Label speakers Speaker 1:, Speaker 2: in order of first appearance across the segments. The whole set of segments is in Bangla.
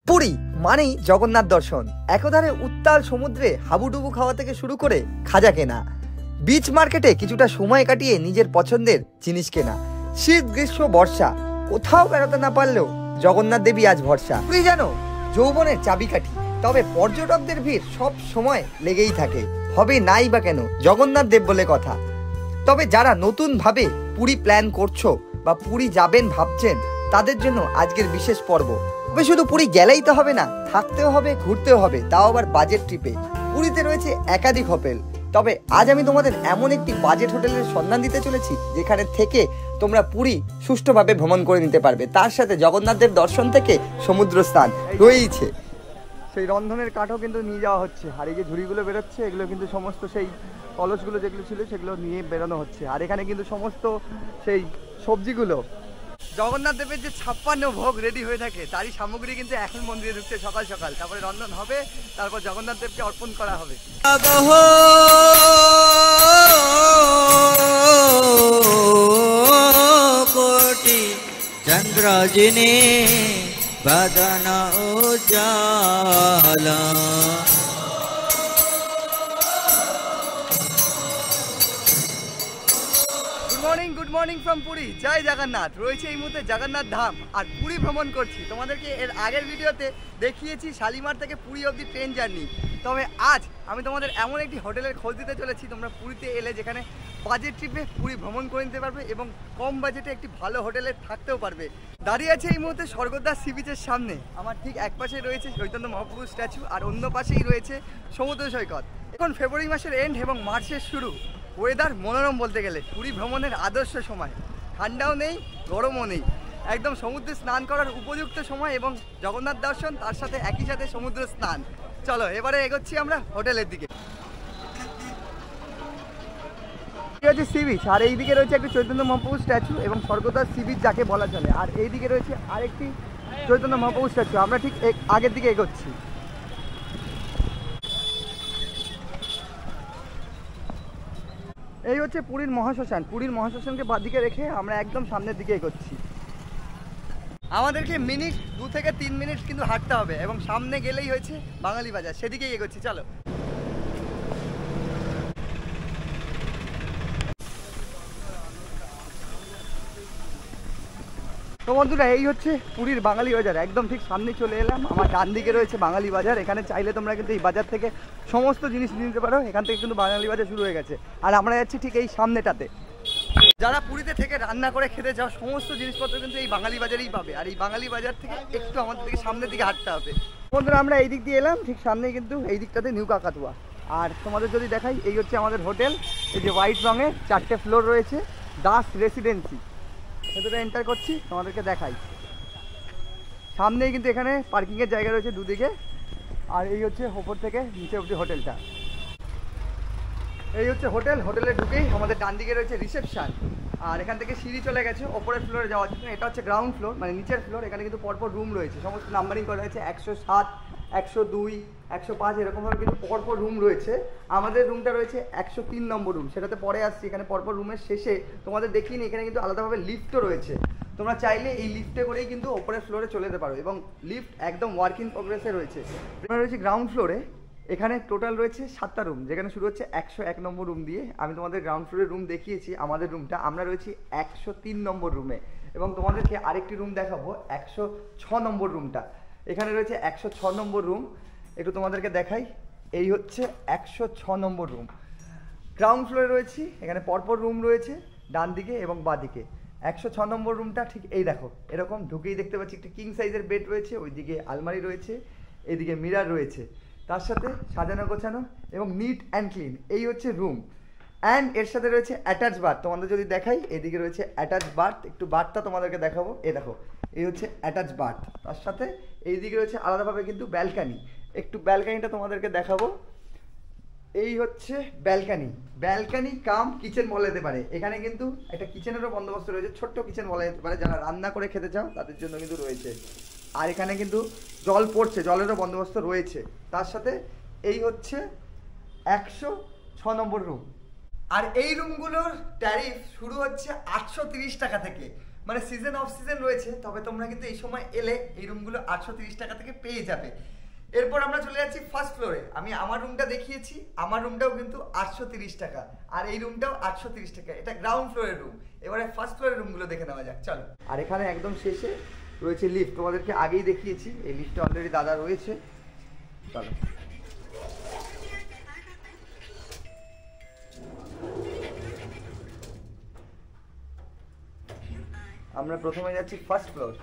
Speaker 1: পুরী মানেই জগন্নাথ দর্শন। একধারে উত্তাল সমুদ্রে হাবুডুবু খাওয়া থেকে শুরু করে খাজা কেনা, বিচ মার্কেটে কিছুটা সময় কাটিয়ে নিজের পছন্দের জিনিস কেনা, শীত গ্রীষ্ম বর্ষা কোথাও বেরোতে না পারলেও জগন্নাথ দেবী আজ ভরসা। পুরী জানো যৌবনের চাবিকাঠি, তবে পর্যটকদের ভিড় সব সময় লেগেই থাকে। হবে নাই বা কেন, জগন্নাথ দেব বলে কথা। তবে যারা নতুন ভাবে পুরী প্ল্যান করছো বা পুরী যাবেন ভাবছেন, তাদের জন্য আজকের বিশেষ পর্ব। তবে শুধু পুরী গেলেই তো হবে না, থাকতেও হবে, ঘুরতেও হবে, তাও আবার বাজেট ট্রিপে। পুরীতে রয়েছে একাধিক হোটেল, তবে আজ আমি তোমাদের এমন একটি বাজেট হোটেলের সন্ধান দিতে চলেছি যেখানে থেকে তোমরা পুরী সুষ্ঠুভাবে ভ্রমণ করে নিতে পারবে। তার সাথে জগন্নাথের দর্শন থেকে সমুদ্র স্নান রয়েছে। সেই রন্ধনের কাঠও কিন্তু নিয়ে যাওয়া হচ্ছে, আর এই যে ঝুড়িগুলো বেরোচ্ছে এগুলো কিন্তু সমস্ত সেই কলসগুলো যেগুলো ছিল সেগুলো নিয়ে বেরোনো হচ্ছে। আর এখানে কিন্তু সমস্ত সেই সবজিগুলো, জগন্নাথ দেবের যে 56 ভোগ রেডি হয়ে থাকে তারই সামগ্রী কিন্তু এখন মন্দিরে ঢুকছে সকাল সকাল। তারপরে রন্ধন হবে, তারপর জগন্নাথ দেবকে অর্পণ করা হবে।
Speaker 2: কোটি চন্দ্র জিনে বদন উজালা।
Speaker 1: Good morning from Puri. জয় জগন্নাথ। রয়েছে এই মুহূর্তে জগন্নাথ ধাম আর পুরী ভ্রমণ করছি। তোমাদেরকে এর আগের ভিডিওতে দেখিয়েছি শালিমার থেকে পুরী অবধি ট্রেন জার্নি। তবে আজ আমি তোমাদের এমন একটি হোটেলের খোঁজ দিতে চলেছি তোমরা পুরীতে এলে যেখানে বাজেট ট্রিপে পুরী ভ্রমণ করে নিতে পারবে এবং কম বাজেটে একটি ভালো হোটেলে থাকতেও পারবে। দাঁড়িয়ে আছে এই মুহূর্তে স্বর্গদ্বার সি বিচের সামনে। আমার ঠিক এক পাশে রয়েছে চৈতন্য মহাপ্রভুর স্ট্যাচু আর অন্য পাশেই রয়েছে সমুদ্র সৈকত। এখন ফেব্রুয়ারি মাসের এন্ড এবং মার্চের শুরু। ওয়েদার মনোরম বলতে গেলে, পুরী ভ্রমণের আদর্শ সময়। ঠান্ডাও নেই, গরমও নেই, একদম সমুদ্রে স্নান করার উপযুক্ত সময় এবং জগন্নাথ দর্শন, তার সাথে একই সাথে সমুদ্র স্নান। চলো এবারে এগোচ্ছি আমরা হোটেলের দিকে। হচ্ছে সি বিচ, আর এইদিকে রয়েছে একটি চৈতন্য মহাপ্রভু স্ট্যাচু এবং স্বর্গদ্বার সি বিচ যাকে বলা চলে। আর এইদিকে রয়েছে আরেকটি চৈতন্য মহাপ্রভু স্ট্যাচু। আমরা ঠিক আগের দিকে এগোচ্ছি। এই হচ্ছে পুরীর মহাশ্মশান। পুরীর মহাশ্মশানকে বাদিকে রেখে আমরা একদম সামনের দিকে এগোচ্ছি। আমাদেরকে মিনিট 2 থেকে 3 মিনিট কিন্তু হাঁটতে হবে এবং সামনে গেলেই হয়েছে বাঙালি বাজার, সেদিকেই এগোচ্ছি। চলো। তো বন্ধুরা, এই হচ্ছে পুরীর বাঙালি বাজার। একদম ঠিক সামনে চলে এলাম। আমার ডান দিকে রয়েছে বাঙালি বাজার। এখানে চাইলে তোমরা কিন্তু এই বাজার থেকে সমস্ত জিনিস নিতে পারো। এখান থেকে কিন্তু বাঙালি বাজার শুরু হয়ে গেছে আর আমরা যাচ্ছি ঠিক এই সামনেটাতে। যারা পুরীতে থেকে রান্না করে খেতে যাও সমস্ত জিনিসপত্র কিন্তু এই বাঙালি বাজারেই পাবে। আর এই বাঙালি বাজার থেকে একটু আমাদের থেকে সামনের দিকে হাঁটতে হবে। বন্ধুরা, আমরা এই দিক দিয়ে এলাম, ঠিক সামনেই কিন্তু এই দিকটাতে নিউ কাকাতুয়া। আর তোমাদের যদি দেখাই, এই হচ্ছে আমাদের হোটেল। এই যে হোয়াইট রঙের 4টে ফ্লোর রয়েছে, দাস রেসিডেন্সি। ভেতরে এন্টার করছি, তোমাদেরকে দেখাই। সামনেই কিন্তু এখানে পার্কিংয়ের জায়গা রয়েছে দুদিকে। আর এই হচ্ছে ওপর থেকে নিচে অবধি হোটেলটা। এই হচ্ছে হোটেল। হোটেলে ঢুকেই আমাদের ডান দিকে রয়েছে রিসেপশন। আর এখান থেকে সিঁড়ি চলে গেছে ওপরের ফ্লোরে যাওয়ার জন্য। এটা হচ্ছে গ্রাউন্ড ফ্লোর, মানে নিচের ফ্লোর। এখানে কিন্তু পরপর রুম রয়েছে, সমস্ত নাম্বারিং করা হয়েছে 107, 102, 105 এরকমভাবে কিন্তু পরপর রুম রয়েছে। আমাদের রুমটা রয়েছে 103 নম্বর রুম, সেটাতে পরে আসছি। এখানে পরপর রুমের শেষে তোমাদের দেখিনি, এখানে কিন্তু আলাদাভাবে লিফটও রয়েছে। তোমরা চাইলে এই লিফটে করেই কিন্তু ওপরের ফ্লোরে চলে যেতে পারো এবং লিফট একদম ওয়ার্ক ইন প্রোগ্রেসে রয়েছে। আমরা রয়েছে গ্রাউন্ড ফ্লোরে। এখানে টোটাল রয়েছে 7টা রুম, যেখানে শুরু হচ্ছে 101 নম্বর রুম দিয়ে। আমি তোমাদের গ্রাউন্ড ফ্লোরের রুম দেখিয়েছি, আমাদের রুমটা। আমরা রয়েছি 103 নম্বর রুমে এবং তোমাদেরকে আরেকটি রুম দেখাবো, 106 নম্বর রুমটা। এখানে রয়েছে 106 নম্বর রুম। একটু তোমাদেরকে দেখাই। এই হচ্ছে 106 নম্বর রুম। গ্রাউন্ড ফ্লোরে রয়েছি, এখানে পরপর রুম রয়েছে ডান দিকে এবং বাঁ দিকে। 106 নম্বর রুমটা ঠিক এই দেখো, এরকম ঢুকেই দেখতে পাচ্ছি একটি কিং সাইজের বেড রয়েছে, ওইদিকে আলমারি রয়েছে, এইদিকে মিরার রয়েছে, তার সাথে সাজানো গোছানো এবং নিট অ্যান্ড ক্লিন। এই হচ্ছে রুম। অ্যান্ড এর সাথে রয়েছে অ্যাটাচ বাথ। তোমাদের যদি দেখাই, এদিকে রয়েছে অ্যাটাচ বাথ। একটু বাথটা তোমাদেরকে দেখাবো। এই দেখো, এই হচ্ছে অ্যাটাচ বাথ। তার সাথে এইদিকে রয়েছে আলাদাভাবে কিন্তু ব্যালকানি। একটু ব্যালকানিটা তোমাদেরকে দেখাবো। এই হচ্ছে ব্যালকানি। ব্যালকানি কাম কিচেন বলা যেতে পারে। এখানে কিন্তু একটা কিচেনেরও বন্দোবস্ত রয়েছে, ছোট্ট কিচেন বলা যেতে পারে। যারা রান্না করে খেতে চাও তাদের জন্য কিন্তু রয়েছে। আর এখানে কিন্তু জল পড়ছে, জলেরও বন্দোবস্ত রয়েছে। তার সাথে এই হচ্ছে 106 নম্বর রুম। আর এই রুমগুলোর ট্যারিফ শুরু হচ্ছে 830 টাকা থেকে। মানে সিজন অফ সিজন রয়েছে, তবে তোমরা কিন্তু এই সময় এলে এই রুমগুলো 830 টাকা থেকে পেয়ে যাবে। এরপর আমরা চলে যাচ্ছি ফার্স্ট ফ্লোরে। আমি আমার রুমটা দেখিয়েছি, আমার রুমটাও কিন্তু 830 টাকা, আর এই রুমটাও 830 টাকা। এটা গ্রাউন্ড ফ্লোরের রুম। এবারে ফার্স্ট ফ্লোরের রুমগুলো দেখে নেওয়া যাক, চলো। আর এখানে একদম শেষে রয়েছে লিফট, তোমাদেরকে আগেই দেখিয়েছি। এই লিফটে অলরেডি দাদা রয়েছে, চলো। আমরা প্রথমে যাচ্ছি ফার্স্ট ফ্লোর।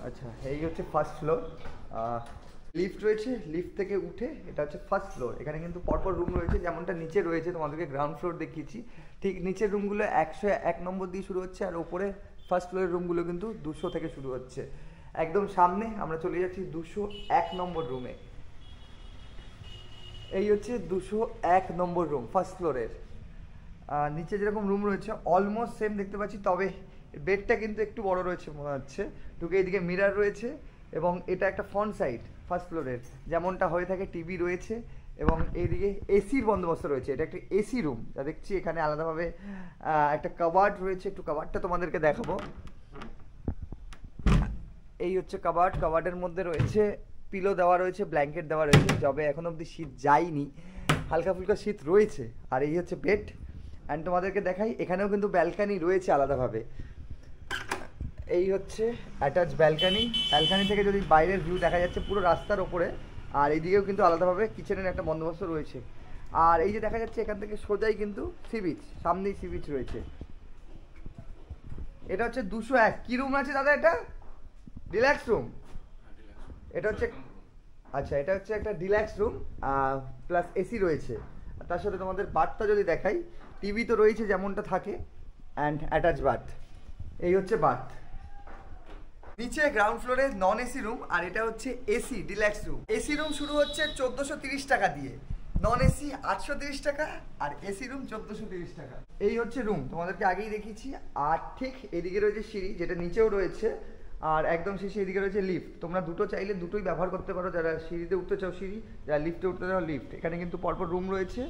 Speaker 1: আচ্ছা, এই হচ্ছে ফার্স্ট ফ্লোর। লিফট রয়েছে, লিফট থেকে উঠে এটা হচ্ছে ফার্স্ট ফ্লোর। এখানে কিন্তু পরপর রুম রয়েছে, যেমনটা নিচে রয়েছে তোমাদেরকে গ্রাউন্ড ফ্লোর দেখিয়েছি, ঠিক নিচের রুমগুলো 101 নম্বর দিয়ে শুরু হচ্ছে, আর ওপরে ফার্স্ট ফ্লোরের রুমগুলো কিন্তু 200 থেকে শুরু হচ্ছে। একদম সামনে আমরা চলে যাচ্ছি 201 নম্বর রুমে। এই হচ্ছে 201 নম্বর রুম ফার্স্ট ফ্লোরের। নিচে যেরকম রুম রয়েছে অলমোস্ট সেম দেখতে পাচ্ছি, তবে বেডটা কিন্তু একটু বড় রয়েছে মনে হচ্ছে। ঢুকে এইদিকে মিরার রয়েছে, এবং এটা একটা ফ্রন্ট সাইড ফার্স্ট ফ্লোরের, যেমনটা হয়ে থাকে। টিভি রয়েছে, এবং এইদিকে এসির বন্দোবস্ত রয়েছে। এটা একটা এসি রুম, যা দেখছি। এখানে আলাদাভাবে একটা কাবার্ড রয়েছে, একটু কাবার্ডটা তোমাদেরকে দেখাবো। এই হচ্ছে কাবার্ড। কাবার্ডের মধ্যে রয়েছে পিলো দেওয়া রয়েছে, ব্ল্যাঙ্কেট দেওয়া রয়েছে, যবে এখন অবধি শীত যায়নি, হালকা ফুলকা শীত রয়েছে। আর এই হচ্ছে বেড। অ্যান্ড তোমাদেরকে দেখাই, এখানেও কিন্তু ব্যালকানি রয়েছে আলাদাভাবে। এই হচ্ছে অ্যাটাচ ব্যালকানি। ব্যালকানি থেকে যদি বাইরের ভিউ দেখা যাচ্ছে পুরো রাস্তার ওপরে, আর এইদিকেও কিন্তু আলাদাভাবে কিচেনের একটা বন্দোবস্ত রয়েছে। আর এই যে দেখা যাচ্ছে এখান থেকে সোজাই কিন্তু সি বিচ, সামনেই সি বিচ রয়েছে। এটা হচ্ছে 201। কি রুম আছে দাদা এটা? Deluxe room. এটা হচ্ছে, আচ্ছা, এটা হচ্ছে একটা ডিলাক্স রুম, প্লাস এসি রয়েছে। তার সাথে তোমাদের বাথটা যদি দেখাই, টিভি তো রয়েছে যেমনটা থাকে, অ্যান্ড অ্যাটাচ বাথ। এই হচ্ছে বাথ। নিচে গ্রাউন্ড ফ্লোরে নন এসি রুম, আর এটা হচ্ছে AC deluxe room. AC room শুরু হচ্ছে 1430 টাকা দিয়ে, নন এসি 830 টাকা, আর এসি রুম 1430 টাকা। এই হচ্ছে রুম, তোমাদেরকে আগেই দেখিয়েছি। আর ঠিক এদিকে রয়েছে সিঁড়ি, যেটা নিচেও রয়েছে, আর একদম শেষে এদিকে রয়েছে লিফট। তোমরা দুটো চাইলে দুটোই ব্যবহার করতে পারো, যারা সিঁড়িতে উঠতে চাও সিঁড়ি, যারা লিফটে উঠতে চাও লিফট। এখানে কিন্তু পরপর রুম রয়েছে।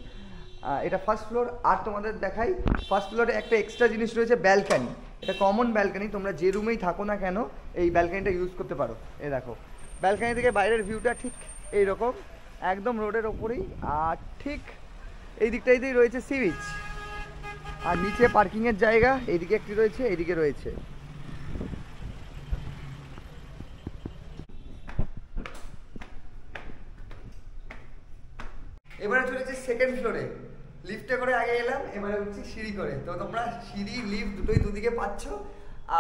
Speaker 1: এটা ফার্স্ট ফ্লোর। আর তোমাদের দেখাই, ফার্স্ট ফ্লোরে একটা এক্সট্রা জিনিস রয়েছে, ব্যালকানি। এটা কমন ব্যালকানি, তোমরা যে রুমেই থাকো না কেন এই ব্যালকানিটা ইউজ করতে পারো। এই দেখো, ব্যালকানি থেকে বাইরের ভিউটা ঠিক এইরকম, একদম রোডের ওপরেই। আর ঠিক এই দিকটাইতেই রয়েছে সি বিচ, আর নিচে পার্কিংয়ের জায়গা এইদিকে একটি রয়েছে, এইদিকে রয়েছে। এবারে চলেছে সেকেন্ড ফ্লোরে। লিফটে করে আগে এলাম, এবারে উঠছি সিঁড়ি করে। তো তোমরা সিঁড়ি লিফট দুটোই দুদিকে পাচ্ছ।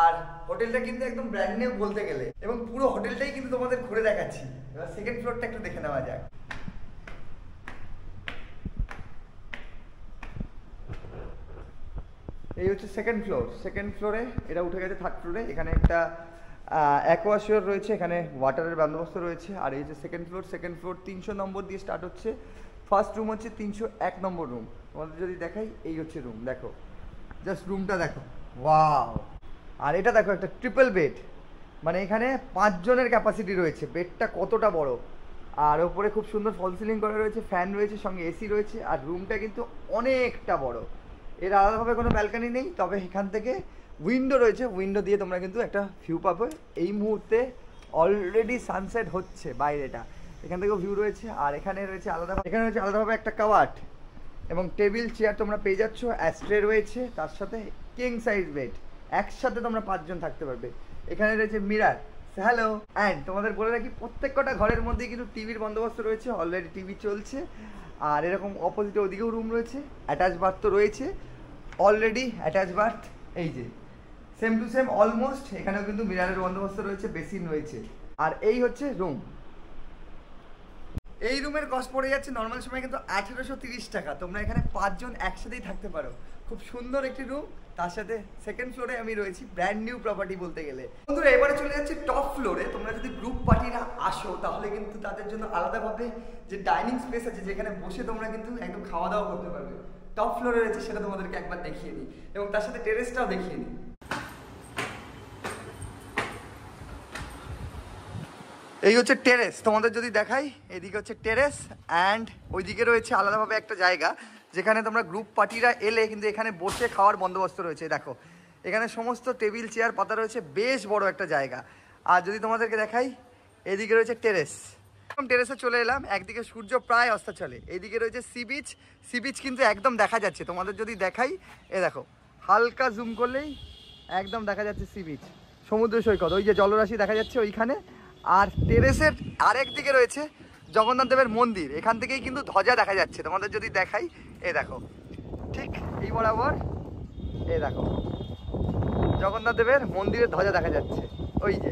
Speaker 1: আর হোটেলটা কিন্তু একদম ব্র্যান্ড নিউ বলতে গেলে, এবং পুরো হোটেলটাই কিন্তু তোমাদের ঘুরে দেখাচ্ছি। এবার সেকেন্ড ফ্লোরটা একটু দেখে নেওয়া যাক। এই হচ্ছে সেকেন্ড ফ্লোর। সেকেন্ড ফ্লোরে এটা উঠে গেছে থার্ড ফ্লোরে। এখানে একটা অ্যাকোয়াশিওর রয়েছে, এখানে ওয়াটারের বন্দোবস্ত রয়েছে। আর এই যে সেকেন্ড ফ্লোর, সেকেন্ড ফ্লোর 300 নম্বর দিয়ে স্টার্ট হচ্ছে। ফার্স্ট রুম হচ্ছে 301 নম্বর রুম। তোমাদের যদি দেখাই, এই হচ্ছে রুম, দেখো, জাস্ট রুমটা দেখো, ওয়াও। আর এটা দেখো, একটা ট্রিপল বেড, মানে এখানে 5 জনের ক্যাপাসিটি রয়েছে। বেডটা কতটা বড়, আর ওপরে খুব সুন্দর ফল সিলিং করা রয়েছে, ফ্যান রয়েছে, সঙ্গে এসি রয়েছে। আর রুমটা কিন্তু অনেকটা বড়। এর আলাদাভাবে কোনো ব্যালকানি নেই, তবে এখান থেকে উইন্ডো রয়েছে। উইন্ডো দিয়ে তোমরা কিন্তু একটা ভিউ পাবে। এই মুহূর্তে অলরেডি সানসেট হচ্ছে বাইরেটা, এখান থেকেও ভিউ রয়েছে। আর এখানে রয়েছে আলাদাভাবে একটা কাবার্ড, এবং টেবিল চেয়ার তোমরা পেয়ে যাচ্ছ। অ্যাস্ট্রে রয়েছে, তার সাথে কিং সাইজ বেড। একসাথে তোমরা 5 জন থাকতে পারবে। এখানে রয়েছে মিরার। হ্যালো। অ্যান্ড তোমাদের বলে রাখি, প্রত্যেকটা ঘরের মধ্যেই কিন্তু টিভির বন্দোবস্ত রয়েছে, অলরেডি টিভি চলছে। আর এরকম অপোজিটে ওদিকেও রুম রয়েছে। অ্যাটাচ বাথ তো রয়েছে অলরেডি, অ্যাটাচ বাথ এই যে সেম টু সেম অলমোস্ট। এখানেও কিন্তু মিরারের বন্দোবস্ত রয়েছে, বেসিন রয়েছে। আর এই হচ্ছে রুম। এই রুমের কস্ট পড়ে যাচ্ছে নর্মাল সময় কিন্তু 1830 টাকা। তোমরা এখানে 5 জন একসাথেই থাকতে পারো। খুব সুন্দর একটি রুম। তার সাথে সেকেন্ড ফ্লোরে আমি রয়েছি, ব্র্যান্ড নিউ প্রপার্টি বলতে গেলে। বন্ধুরা, এবারে চলে যাচ্ছে টপ ফ্লোরে। তোমরা যদি গ্রুপ পার্টিরা আসো, তাহলে কিন্তু তাদের জন্য আলাদাভাবে যে ডাইনিং স্পেস আছে, যেখানে বসে তোমরা কিন্তু একদম খাওয়া দাওয়া করতে পারবে। টপ ফ্লোরে রয়েছে সেটা তোমাদেরকে একবার দেখিয়ে নিই এবং তার সাথে টেরেসটাও দেখিয়ে নিই। এই হচ্ছে টেরেস, তোমাদের যদি দেখাই, এদিকে হচ্ছে টেরেস অ্যান্ড ওইদিকে রয়েছে আলাদাভাবে একটা জায়গা যেখানে তোমরা গ্রুপ পার্টিরা এলে কিন্তু এখানে বসে খাওয়ার বন্দোবস্ত রয়েছে। দেখো এখানে সমস্ত টেবিল চেয়ার পাতা রয়েছে, বেশ বড় একটা জায়গা। আর যদি তোমাদেরকে দেখাই, এদিকে রয়েছে টেরেস। টেরেসে চলে এলাম, একদিকে সূর্য প্রায় অস্তাচলে, এইদিকে রয়েছে সি বিচ। সি বিচ কিন্তু একদম দেখা যাচ্ছে, তোমাদের যদি দেখাই, এ দেখো হালকা জুম করলেই একদম দেখা যাচ্ছে সি বিচ, সমুদ্র সৈকত, ওই যে জলরাশি দেখা যাচ্ছে ওইখানে। আর টেরেসের আরেক দিকে রয়েছে জগন্নাথ দেবের মন্দির, এখান থেকেই কিন্তু ধ্বজা দেখা যাচ্ছে, তোমাদের যদি দেখাই, এ দেখো ঠিক এই বরাবর, এ দেখো জগন্নাথ দেবের মন্দিরের ধ্বজা দেখা যাচ্ছে। ওই যে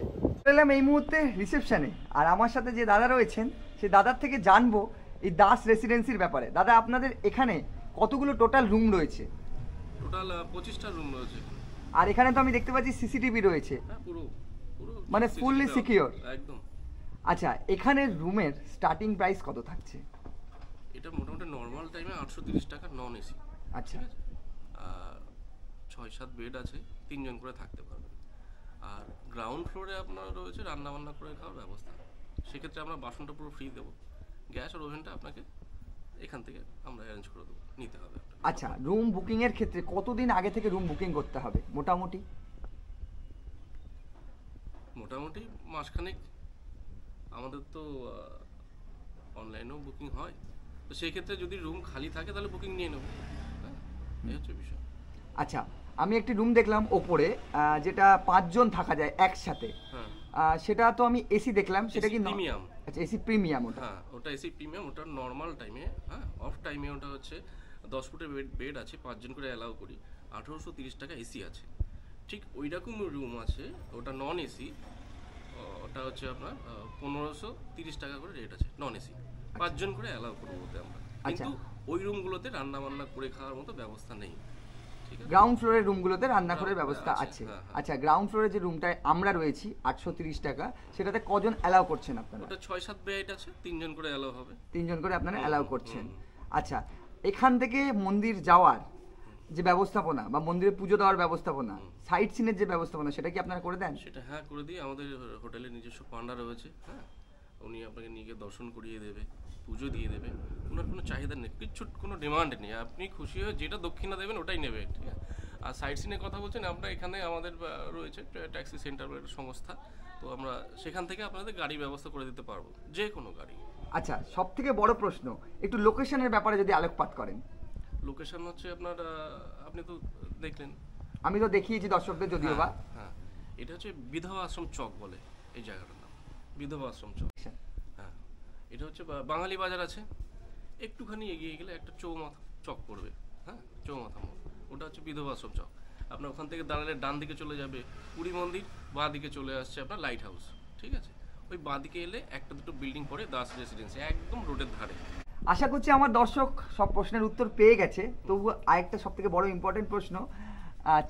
Speaker 1: এলাম এই মুহূর্তে রিসেপশনে, আর আমার সাথে যে দাদা রয়েছেন সেই দাদার থেকে জানবো এই দাস রেসিডেন্সির ব্যাপারে। দাদা, আপনাদের এখানে কতগুলো টোটাল রুম রয়েছে?
Speaker 3: টোটাল 25টা রুম রয়েছে।
Speaker 1: আর এখানে তো আমি দেখতে পাচ্ছি সিসিটিভি রয়েছে,
Speaker 3: পুরো
Speaker 1: মানে ফুললি সিকিউর
Speaker 3: একদম।
Speaker 1: আচ্ছা, এখানে রুমের স্টার্টিং প্রাইস কত থাকছে?
Speaker 3: এটা মোটামুটি নর্মাল টাইমে 830 টাকা নন এসি।
Speaker 1: আচ্ছা,
Speaker 3: 6-7 বেড আছে, 3 জন করে থাকতে পারবেন। আর গ্রাউন্ড ফ্লোরে আপনার রয়েছে রান্না বান্না করে খাওয়ার ব্যবস্থা। সেক্ষেত্রে আমরা বাসনটা পুরো ফ্রি দেবো, গ্যাস আর ওভেনটা আপনাকে এখান থেকে আমরা অ্যারেঞ্জ করে দেবো, নিতে হবে।
Speaker 1: আচ্ছা, রুম বুকিং এর ক্ষেত্রে কতদিন আগে থেকে রুম বুকিং করতে হবে মোটামুটি?
Speaker 3: মোটামুটি মাসখানেক। আমাদের তো অনলাইনেও বুকিং হয়, তো সেই ক্ষেত্রে যদি রুম খালি থাকে তাহলে বুকিং নিয়ে নেব। হ্যাঁ, এই হচ্ছে বিষয়।
Speaker 1: আচ্ছা, আমি একটি রুম দেখলাম ওপরে, যেটা 5 জন থাকা যায় একসাথে।
Speaker 3: হ্যাঁ,
Speaker 1: সেটা তো আমি এসি দেখলাম, সেটা কি
Speaker 3: প্রিমিয়াম?
Speaker 1: আচ্ছা, এসি প্রিমিয়াম ওটা?
Speaker 3: হ্যাঁ, ওটা এসি প্রিমিয়াম। ওটা নর্মাল টাইমে, হ্যাঁ, অফ টাইমে ওটা হচ্ছে 10 ফুটের বেড আছে, 5 জন করে অ্যালাউ করি, 1830 টাকা এসি আছে। ঠিক ওই রকম রুম আছে, ওটা নন এসি, ওটা হচ্ছে আপনার 1530 টাকা করে রেট আছে, নন এসি। 5 জন করে অ্যালাউ করবো ওতে আমরা, কিন্তু ওই রুমগুলোতে রান্না বান্না করে খাওয়ার মতো ব্যবস্থা নেই।
Speaker 1: গ্রাউন্ড ফ্লোরের রুমগুলোতে রান্না করার ব্যবস্থা আছে।
Speaker 3: হ্যাঁ।
Speaker 1: আচ্ছা, গ্রাউন্ড ফ্লোরে যে রুমটায় আমরা রয়েছি 830 টাকা, সেটাতে কজন অ্যালাউ করছেন আপনারা?
Speaker 3: ওটা 6-7 বেড আছে, 3 জন করে অ্যালাউ হবে।
Speaker 1: 3 জন করে আপনারা অ্যালাউ করছেন। আচ্ছা, এখান থেকে মন্দির যাওয়ার যে ব্যবস্থাপনা বা মন্দিরে পুজো দেওয়ার ব্যবস্থাপনা, সাইট সিনের যে ব্যবস্থাপনা, সেটা কি আপনারা করে দেন?
Speaker 3: সেটা হ্যাঁ করে দিই। আমাদের হোটেলে নিজস্ব পান্ডা রয়েছে, হ্যাঁ, উনি আপনাকে নিয়ে গিয়ে দর্শন করিয়ে দেবে, পুজো দিয়ে দেবে। ওনার কোনো চাহিদা নেই, কিচ্ছু কোনো ডিমান্ড নেই, আপনি খুশি হয়ে যেটা দক্ষিণা দেবেন ওটাই নেবে, ঠিক আছে। আর সাইট সিনের কথা বলছেন, আমরা এখানে আমাদের রয়েছে ট্যাক্সি সেন্টার সংস্থা, তো আমরা সেখান থেকে আপনাদের গাড়ি ব্যবস্থা করে দিতে পারবো, যে কোনো গাড়ি।
Speaker 1: আচ্ছা, সব থেকে বড় প্রশ্ন, একটু লোকেশনের ব্যাপারে যদি আলোকপাত করেন।
Speaker 3: লোকেশন হচ্ছে আপনার, আপনি তো দেখলেন,
Speaker 1: আমি তো দেখিয়েছি দর্শকদের যদিও বা।
Speaker 3: হ্যাঁ, এটা হচ্ছে বিধবা আশ্রম চক বলে এই জায়গাটার নাম, বিধবা আশ্রম চক। হ্যাঁ, এটা হচ্ছে বাঙালি বাজার আছে, একটুখানি এগিয়ে গেলে একটা চৌমাথা চক পড়বে, হ্যাঁ, চৌমাথা মোড়, ওটা হচ্ছে বিধবা আশ্রম চক। আপনার ওখান থেকে দাঁড়ালে ডান দিকে চলে যাবে পুরী মন্দির, বাঁ দিকে চলে আসছে আপনার লাইট হাউস, ঠিক আছে। ওই বাঁ দিকে এলে একটা দুটো বিল্ডিং পড়ে দাস রেসিডেন্সি, একদম রোডের ধারে।
Speaker 1: আশা করছি আমার দর্শক সব প্রশ্নের উত্তর পেয়ে গেছে। তবু আরেকটা সব থেকে বড় ইম্পর্টেন্ট প্রশ্ন,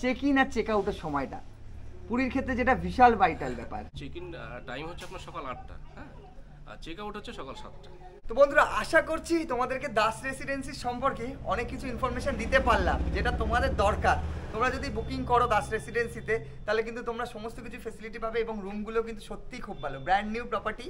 Speaker 1: চেক ইন আর চেক আউটের সময়টা পুরীর ক্ষেত্রে যেটা বিশাল ভাইটাল ব্যাপার।
Speaker 3: চেক ইন টাইম হচ্ছে আপনার সকাল 8টা, হ্যাঁ, আর চেক আউট হচ্ছে সকাল 7টা।
Speaker 1: তো বন্ধুরা, আশা করছি তোমাদেরকে দাস রেসিডেন্সির সম্পর্কে অনেক কিছু ইনফরমেশন দিতে পারলাম, যেটা তোমাদের দরকার। তোমরা যদি বুকিং করো দাস রেসিডেন্সিতে, তাহলে কিন্তু তোমরা সমস্ত কিছু ফেসিলিটি পাবে এবং রুমগুলো কিন্তু সত্যিই খুব ভালো, ব্র্যান্ড নিউ প্রপার্টি।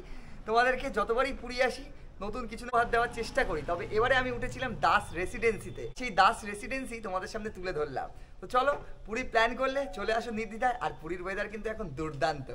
Speaker 1: তোমাদেরকে যতবারই পুরী আসি নতুন কিছু না দেওয়ার চেষ্টা করি, তবে এবারে আমি উঠেছিলাম দাস রেসিডেন্সিতে, সেই দাস রেসিডেন্সি তোমাদের সামনে তুলে ধরলাম। তো চলো, পুরী প্ল্যান করলে চলে আসো নির্দ্বিধায়। আর পুরীর ওয়েদার কিন্তু এখন দুর্দান্ত।